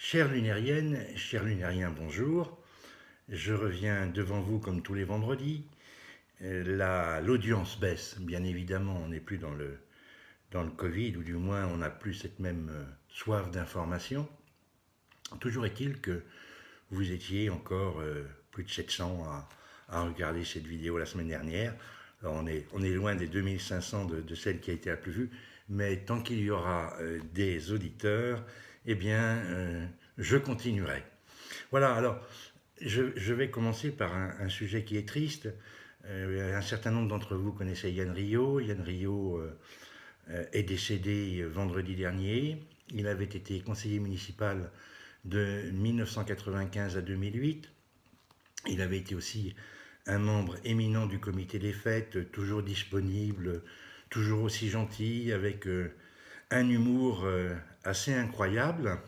Chères lunériennes, chers lunériens, bonjour. Je reviens devant vous comme tous les vendredis. L'audience baisse, bien évidemment, on n'est plus dans le Covid, ou du moins on n'a plus cette même soif d'information. Toujours est-il que vous étiez encore plus de 700 à regarder cette vidéo la semaine dernière. Alors on est loin des 2500 de celle qui a été la plus vue, mais tant qu'il y aura des auditeurs, eh bien, je continuerai. Voilà, alors, je vais commencer par un sujet qui est triste. Un certain nombre d'entre vous connaissaient Yann Rio. Yann Rio est décédé vendredi dernier. Il avait été conseiller municipal de 1995 à 2008. Il avait été aussi un membre éminent du comité des fêtes, toujours disponible, toujours aussi gentil, avec un humour assez incroyable.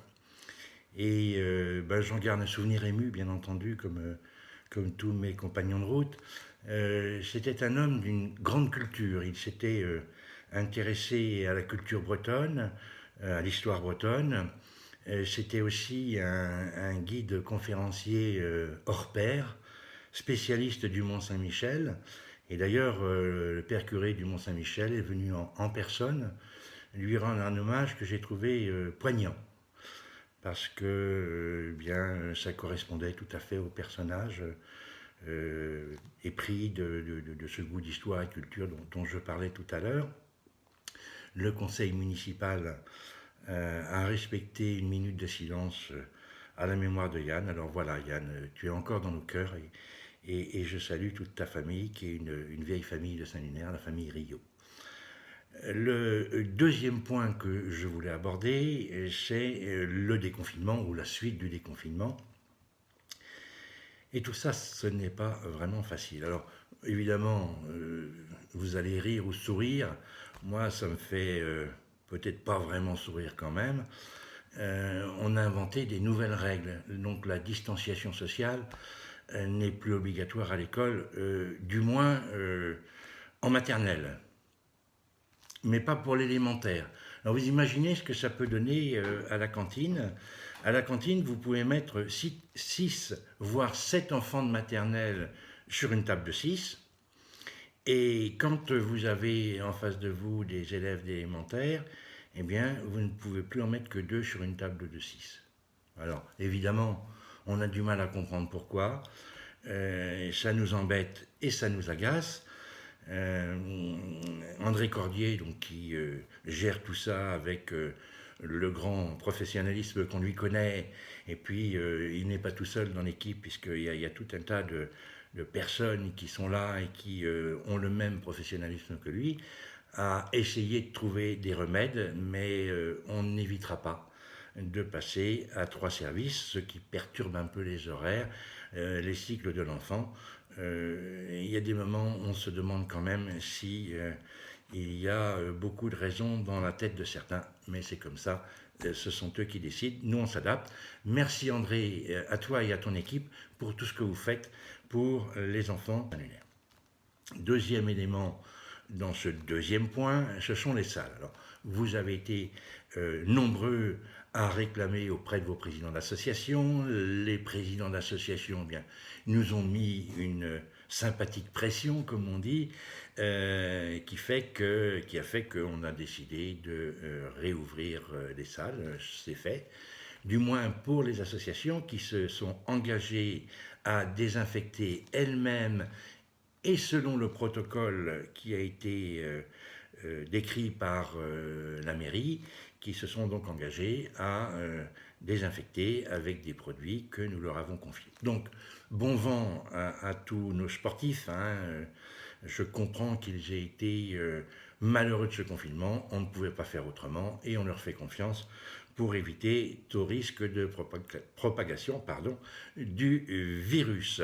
Et j'en garde un souvenir ému, bien entendu, comme tous mes compagnons de route. C'était un homme d'une grande culture. Il s'était intéressé à la culture bretonne, à l'histoire bretonne. C'était aussi un guide conférencier hors pair, spécialiste du Mont-Saint-Michel. Et d'ailleurs, le père curé du Mont-Saint-Michel est venu en personne lui rendre un hommage que j'ai trouvé poignant parce que bien, ça correspondait tout à fait au personnage épris de ce goût d'histoire et culture dont je parlais tout à l'heure. Le conseil municipal a respecté une minute de silence à la mémoire de Yann. Alors voilà, Yann, tu es encore dans nos cœurs et je salue toute ta famille, qui est une vieille famille de Saint-Lunaire, la famille Rio. Le deuxième point que je voulais aborder, c'est le déconfinement ou la suite du déconfinement. Et tout ça, ce n'est pas vraiment facile. Alors, évidemment, vous allez rire ou sourire. Moi, ça me fait peut-être pas vraiment sourire quand même. On a inventé des nouvelles règles. Donc, la distanciation sociale n'est plus obligatoire à l'école, du moins en maternelle, mais pas pour l'élémentaire. Alors vous imaginez ce que ça peut donner à la cantine. À la cantine, vous pouvez mettre 6 voire 7 enfants de maternelle sur une table de 6. Et quand vous avez en face de vous des élèves d'élémentaire, eh bien, vous ne pouvez plus en mettre que 2 sur une table de 6. Alors, évidemment, on a du mal à comprendre pourquoi. Ça nous embête et ça nous agace. André Cordier, donc, qui gère tout ça avec le grand professionnalisme qu'on lui connaît, et puis il n'est pas tout seul dans l'équipe, puisqu'il y a tout un tas de personnes qui sont là et qui ont le même professionnalisme que lui, a essayé de trouver des remèdes, mais on n'évitera pas de passer à 3 services, ce qui perturbe un peu les horaires, les cycles de l'enfant. Il y a des moments où on se demande quand même si il y a beaucoup de raisons dans la tête de certains, mais c'est comme ça, ce sont eux qui décident, nous on s'adapte. Merci André, à toi et à ton équipe pour tout ce que vous faites pour les enfants annulaires. Deuxième élément dans ce deuxième point, ce sont les salles. Alors, vous avez été nombreux à réclamer auprès de vos présidents d'association. Les présidents d'association, bien, nous ont mis une sympathique pression, comme on dit, qui a fait qu'on a décidé de réouvrir les salles. C'est fait. Du moins pour les associations qui se sont engagées à désinfecter elles-mêmes et selon le protocole qui a été décrit par la mairie, qui se sont donc engagés à désinfecter avec des produits que nous leur avons confiés. Donc, bon vent à tous nos sportifs. Je comprends qu'ils aient été malheureux de ce confinement. On ne pouvait pas faire autrement et on leur fait confiance pour éviter tout risque de propagation du virus.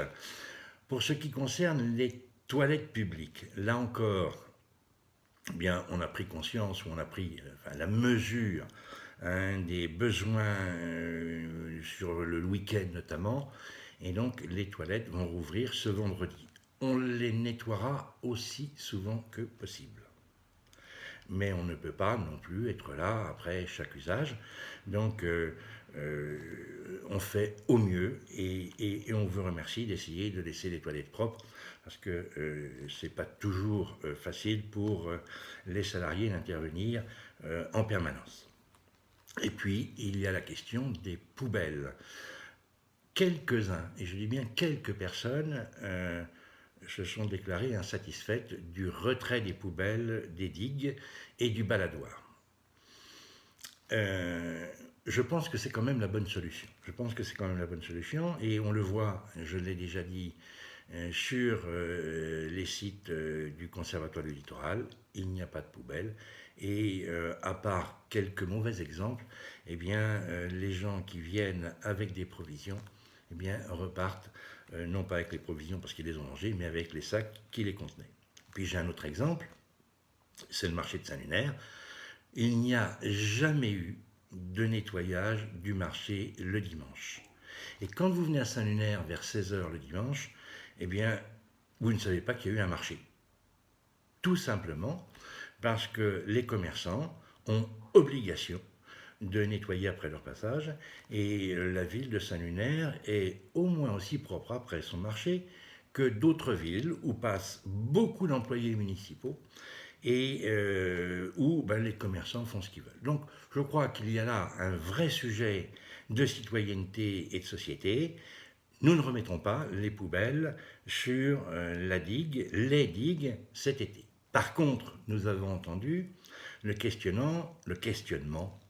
Pour ce qui concerne les toilettes publiques, là encore, eh bien, on a pris conscience, ou on a pris la mesure des besoins sur le week-end notamment, et donc les toilettes vont rouvrir ce vendredi. On les nettoiera aussi souvent que possible. Mais on ne peut pas non plus être là après chaque usage. Donc on fait au mieux et on vous remercie d'essayer de laisser les toilettes propres parce que c'est pas toujours facile pour les salariés d'intervenir en permanence. Et puis, il y a la question des poubelles. Quelques-uns, et je dis bien quelques personnes, se sont déclarées insatisfaites du retrait des poubelles des digues et du baladoir. Je pense que c'est quand même la bonne solution. Et on le voit, je l'ai déjà dit, sur les sites du Conservatoire du Littoral, il n'y a pas de poubelle. Et à part quelques mauvais exemples, eh bien, les gens qui viennent avec des provisions, eh bien, repartent, non pas avec les provisions parce qu'ils les ont mangées, mais avec les sacs qui les contenaient. Puis j'ai un autre exemple, c'est le marché de Saint-Lunaire. Il n'y a jamais eu de nettoyage du marché le dimanche. Et quand vous venez à Saint-Lunaire vers 16h le dimanche, eh bien, vous ne savez pas qu'il y a eu un marché. Tout simplement parce que les commerçants ont obligation de nettoyer après leur passage et la ville de Saint-Lunaire est au moins aussi propre après son marché que d'autres villes où passent beaucoup d'employés municipaux et où les commerçants font ce qu'ils veulent. Donc je crois qu'il y a là un vrai sujet de citoyenneté et de société. Nous ne remettrons pas les poubelles sur les digues cet été. Par contre, nous avons entendu le questionnement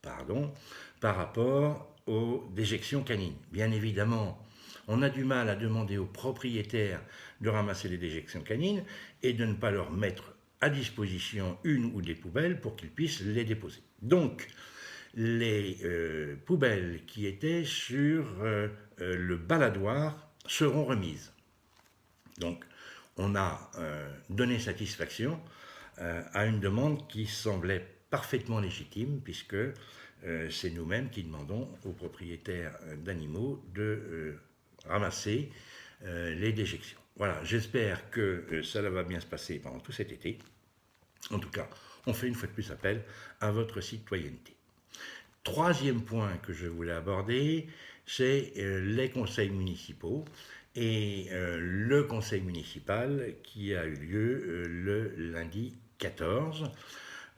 par rapport aux déjections canines. Bien évidemment, on a du mal à demander aux propriétaires de ramasser les déjections canines et de ne pas leur mettre à disposition une ou des poubelles pour qu'ils puissent les déposer. Donc, les poubelles qui étaient sur le baladoir seront remises. Donc, on a donné satisfaction à une demande qui semblait parfaitement légitime, puisque c'est nous-mêmes qui demandons aux propriétaires d'animaux de ramasser les déjections. Voilà, j'espère que ça va bien se passer pendant tout cet été. En tout cas, on fait une fois de plus appel à votre citoyenneté. Troisième point que je voulais aborder, c'est les conseils municipaux et le conseil municipal qui a eu lieu le lundi 14.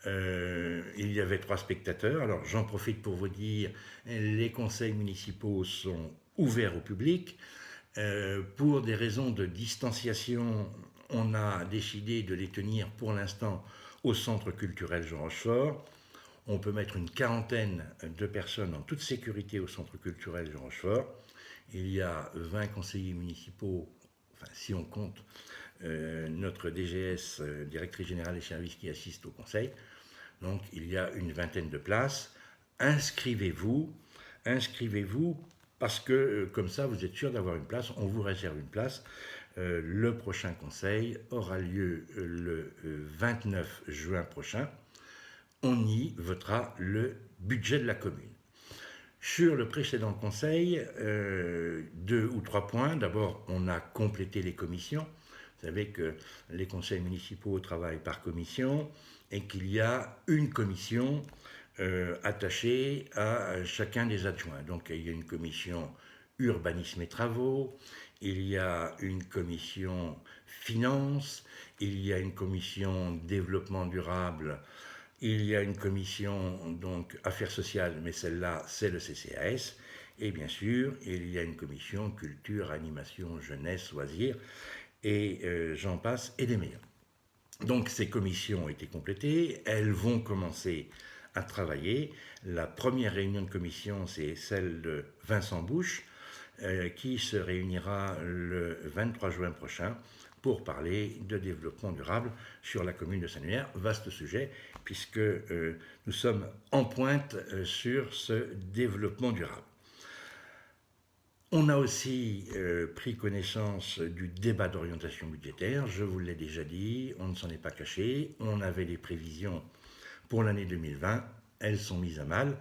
Il y avait 3 spectateurs. Alors j'en profite pour vous dire, les conseils municipaux sont ouverts au public. Pour des raisons de distanciation, on a décidé de les tenir pour l'instant au centre culturel Jean Rochefort. On peut mettre une quarantaine de personnes en toute sécurité au centre culturel Jean Rochefort. Il y a 20 conseillers municipaux, enfin si on compte notre DGS, directrice générale des services qui assiste au conseil. Donc il y a une vingtaine de places. Inscrivez-vous parce que comme ça vous êtes sûr d'avoir une place, on vous réserve une place. Le prochain conseil aura lieu le 29 juin prochain. On y votera le budget de la commune. Sur le précédent conseil, 2 ou 3 points. D'abord, on a complété les commissions. Vous savez que les conseils municipaux travaillent par commission et qu'il y a une commission attachée à chacun des adjoints. Donc il y a une commission urbanisme et travaux, il y a une commission finances, il y a une commission développement durable, il y a une commission donc affaires sociales, mais celle-là c'est le CCAS, et bien sûr il y a une commission culture, animation, jeunesse, loisirs, et j'en passe et des meilleurs. Donc ces commissions ont été complétées, elles vont commencer à travailler. La première réunion de commission, c'est celle de Vincent Bouche, qui se réunira le 23 juin prochain pour parler de développement durable sur la commune de Saint-Lunaire. Vaste sujet, puisque nous sommes en pointe sur ce développement durable. On a aussi pris connaissance du débat d'orientation budgétaire, je vous l'ai déjà dit, on ne s'en est pas caché, on avait des prévisions pour l'année 2020, elles sont mises à mal.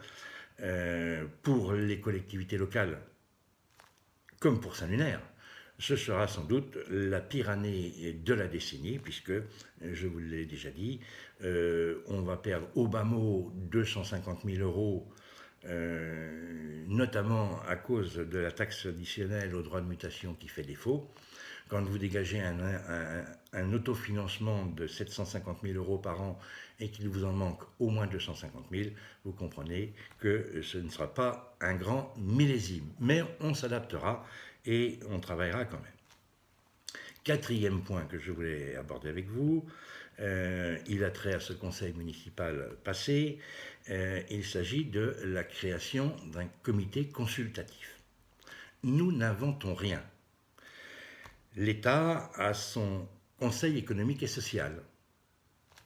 Pour les collectivités locales, comme pour Saint-Lunaire, ce sera sans doute la pire année de la décennie, puisque, je vous l'ai déjà dit, on va perdre au bas mot 250 000 euros notamment à cause de la taxe additionnelle aux droits de mutation qui fait défaut. Quand vous dégagez un autofinancement de 750 000 euros par an et qu'il vous en manque au moins 250 000, vous comprenez que ce ne sera pas un grand millésime. Mais on s'adaptera et on travaillera quand même. Quatrième point que je voulais aborder avec vous, il a trait à ce conseil municipal passé, il s'agit de la création d'un comité consultatif. Nous n'inventons rien. L'État a son conseil économique et social,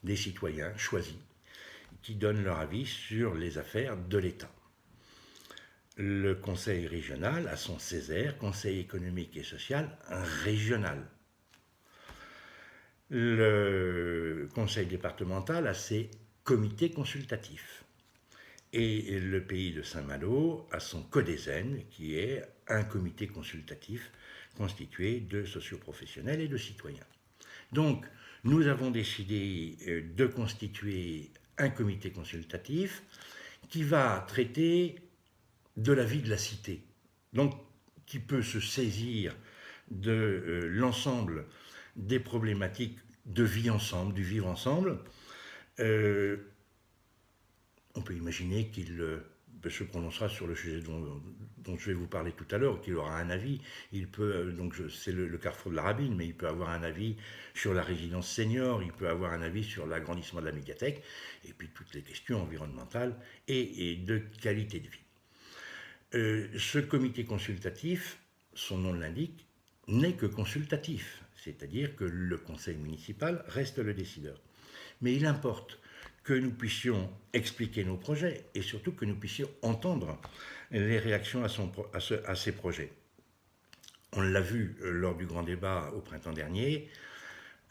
des citoyens choisis, qui donnent leur avis sur les affaires de l'État. Le conseil régional a son CESER, conseil économique et social régional. Le conseil départemental a ses comités consultatifs. Et le pays de Saint-Malo a son CODESEN, qui est un comité consultatif constitué de socioprofessionnels et de citoyens. Donc, nous avons décidé de constituer un comité consultatif qui va traiter de la vie de la cité, donc qui peut se saisir de l'ensemble des problématiques de vie ensemble, du vivre ensemble. On peut imaginer qu'il se prononcera sur le sujet dont je vais vous parler tout à l'heure, qu'il aura un avis. Il peut, donc c'est le carrefour de la Rabine, mais il peut avoir un avis sur la résidence senior, il peut avoir un avis sur l'agrandissement de la médiathèque, et puis toutes les questions environnementales et de qualité de vie. Ce comité consultatif, son nom l'indique, n'est que consultatif, c'est-à-dire que le conseil municipal reste le décideur. Mais il importe que nous puissions expliquer nos projets et surtout que nous puissions entendre les réactions à ces projets. On l'a vu lors du grand débat au printemps dernier,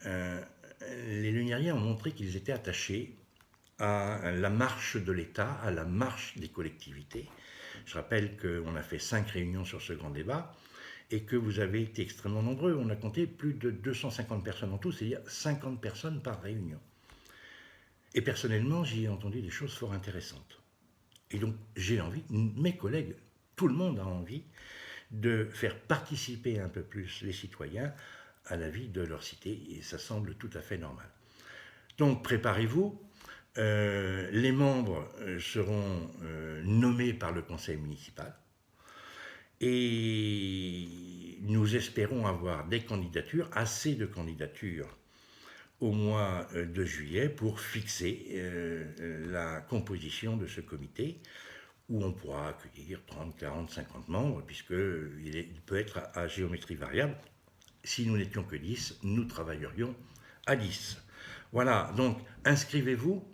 les Lumiériens ont montré qu'ils étaient attachés à la marche de l'État, à la marche des collectivités. Je rappelle qu'on a fait 5 réunions sur ce grand débat et que vous avez été extrêmement nombreux. On a compté plus de 250 personnes en tout, c'est-à-dire 50 personnes par réunion. Et personnellement, j'y ai entendu des choses fort intéressantes. Et donc, j'ai envie, mes collègues, tout le monde a envie de faire participer un peu plus les citoyens à la vie de leur cité, et ça semble tout à fait normal. Donc, préparez-vous. Les membres seront nommés par le conseil municipal. Et nous espérons avoir des candidatures, assez de candidatures, au mois de juillet pour fixer la composition de ce comité où on pourra accueillir 30, 40, 50 membres puisqu'il peut être à géométrie variable. Si nous n'étions que 10, nous travaillerions à 10. Voilà, donc inscrivez-vous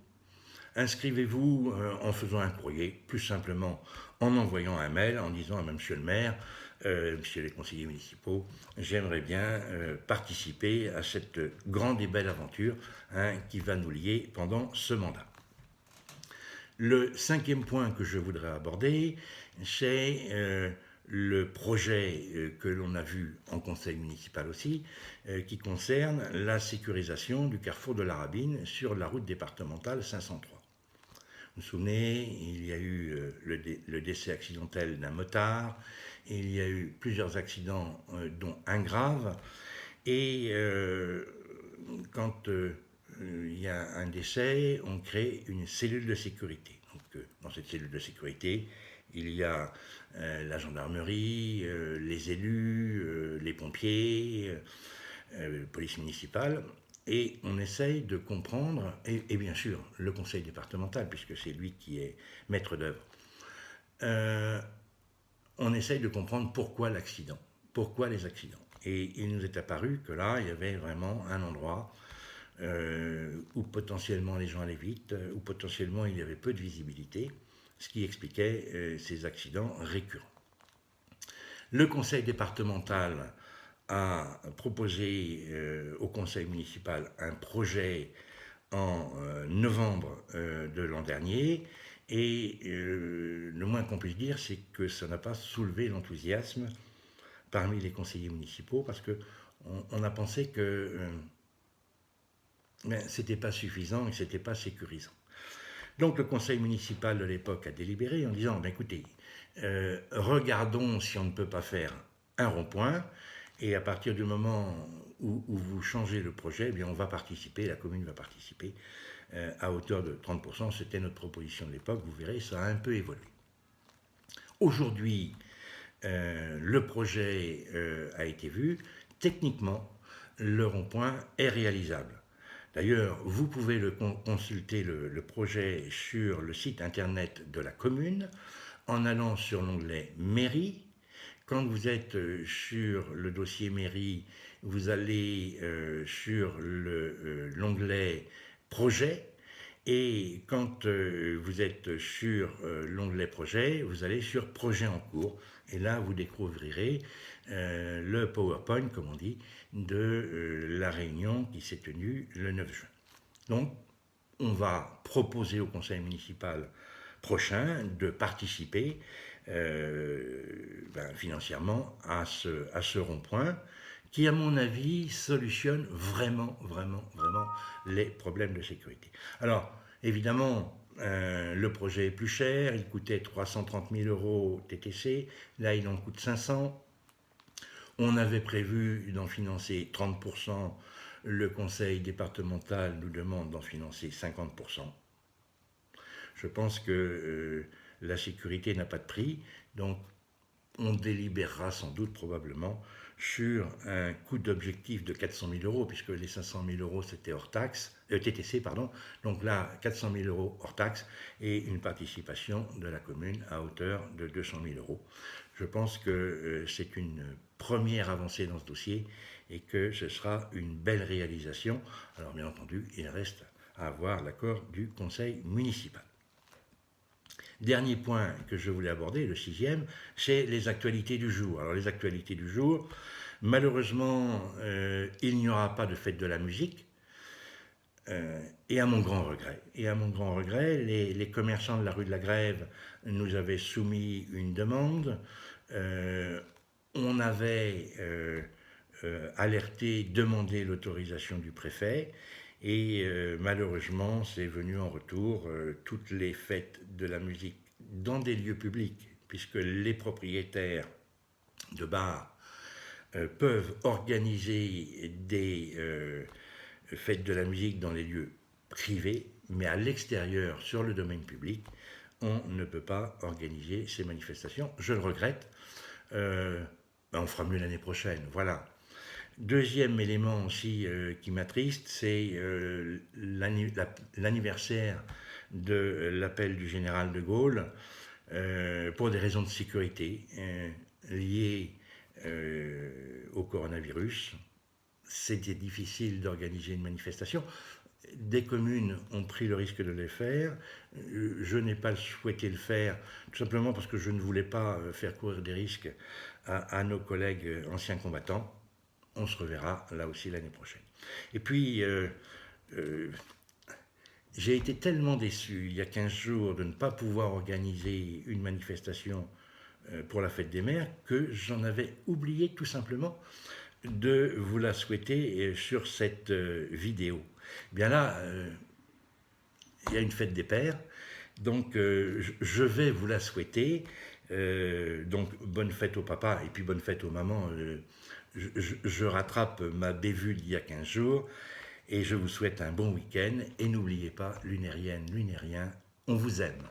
en faisant un courrier, plus simplement en envoyant un mail en disant à monsieur le maire, monsieur les conseillers municipaux, j'aimerais bien participer à cette grande et belle aventure qui va nous lier pendant ce mandat. Le 5e point que je voudrais aborder, c'est le projet que l'on a vu en conseil municipal aussi, qui concerne la sécurisation du carrefour de la Rabine sur la route départementale 503. Vous vous souvenez, il y a eu le décès accidentel d'un motard, il y a eu plusieurs accidents, dont un grave, et quand il y a un décès, on crée une cellule de sécurité. Donc, dans cette cellule de sécurité, il y a la gendarmerie, les élus, les pompiers, police municipale, et on essaye de comprendre, et bien sûr le conseil départemental, puisque c'est lui qui est maître d'œuvre, on essaye de comprendre pourquoi l'accident, pourquoi les accidents. Et il nous est apparu que là, il y avait vraiment un endroit où potentiellement les gens allaient vite, où potentiellement il y avait peu de visibilité, ce qui expliquait ces accidents récurrents. Le conseil départemental a proposé au conseil municipal un projet en novembre de l'an dernier, et le moins qu'on puisse dire, c'est que ça n'a pas soulevé l'enthousiasme parmi les conseillers municipaux, parce qu'on a pensé que c'était pas suffisant et c'était pas sécurisant. Donc le conseil municipal de l'époque a délibéré en disant, ben, écoutez, regardons si on ne peut pas faire un rond-point, et à partir du moment où vous changez le projet, eh bien on va participer, la commune va participer à hauteur de 30%. C'était notre proposition de l'époque, vous verrez, ça a un peu évolué. Aujourd'hui, le projet a été vu. Techniquement, le rond-point est réalisable. D'ailleurs, vous pouvez consulter le projet sur le site internet de la commune en allant sur l'onglet Mairie. Quand vous êtes sur le dossier Mairie, vous allez sur l'onglet Projet. Et quand vous êtes sur l'onglet Projet, vous allez sur Projet en cours. Et là, vous découvrirez le PowerPoint, comme on dit, de la réunion qui s'est tenue le 9 juin. Donc, on va proposer au conseil municipal prochain de participer financièrement à ce rond-point qui, à mon avis, solutionne vraiment les problèmes de sécurité. Alors, évidemment, le projet est plus cher, il coûtait 330 000 euros TTC, là il en coûte 500. On avait prévu d'en financer 30%, le conseil départemental nous demande d'en financer 50%. Je pense que la sécurité n'a pas de prix, donc on délibérera sans doute probablement sur un coût d'objectif de 400 000 euros, puisque les 500 000 euros c'était hors taxe, TTC, pardon. Donc là, 400 000 euros hors taxe et une participation de la commune à hauteur de 200 000 euros. Je pense que c'est une première avancée dans ce dossier et que ce sera une belle réalisation. Alors bien entendu, il reste à avoir l'accord du conseil municipal. Dernier point que je voulais aborder, le 6e, c'est les actualités du jour. Alors les actualités du jour, malheureusement, il n'y aura pas de fête de la musique. Et à mon grand regret, les commerçants de la rue de la Grève nous avaient soumis une demande. On avait alerté, demandé l'autorisation du préfet. Et malheureusement, c'est venu en retour toutes les fêtes de la musique dans des lieux publics, puisque les propriétaires de bars peuvent organiser des fêtes de la musique dans les lieux privés, mais à l'extérieur, sur le domaine public, on ne peut pas organiser ces manifestations. Je le regrette. On fera mieux l'année prochaine, voilà. Deuxième élément aussi qui m'attriste, c'est l'anniversaire de l'appel du général de Gaulle pour des raisons de sécurité liées au coronavirus. C'était difficile d'organiser une manifestation. Des communes ont pris le risque de les faire. Je n'ai pas souhaité le faire, tout simplement parce que je ne voulais pas faire courir des risques à nos collègues anciens combattants. On se reverra là aussi l'année prochaine. Et puis, j'ai été tellement déçu il y a 15 jours de ne pas pouvoir organiser une manifestation pour la fête des mères que j'en avais oublié tout simplement de vous la souhaiter sur cette vidéo. Bien là, il y a une fête des pères, donc je vais vous la souhaiter. Donc bonne fête au papa et puis bonne fête aux mamans. Je rattrape ma bévue d'il y a 15 jours et je vous souhaite un bon week-end. Et n'oubliez pas, lunérienne, lunérien, on vous aime.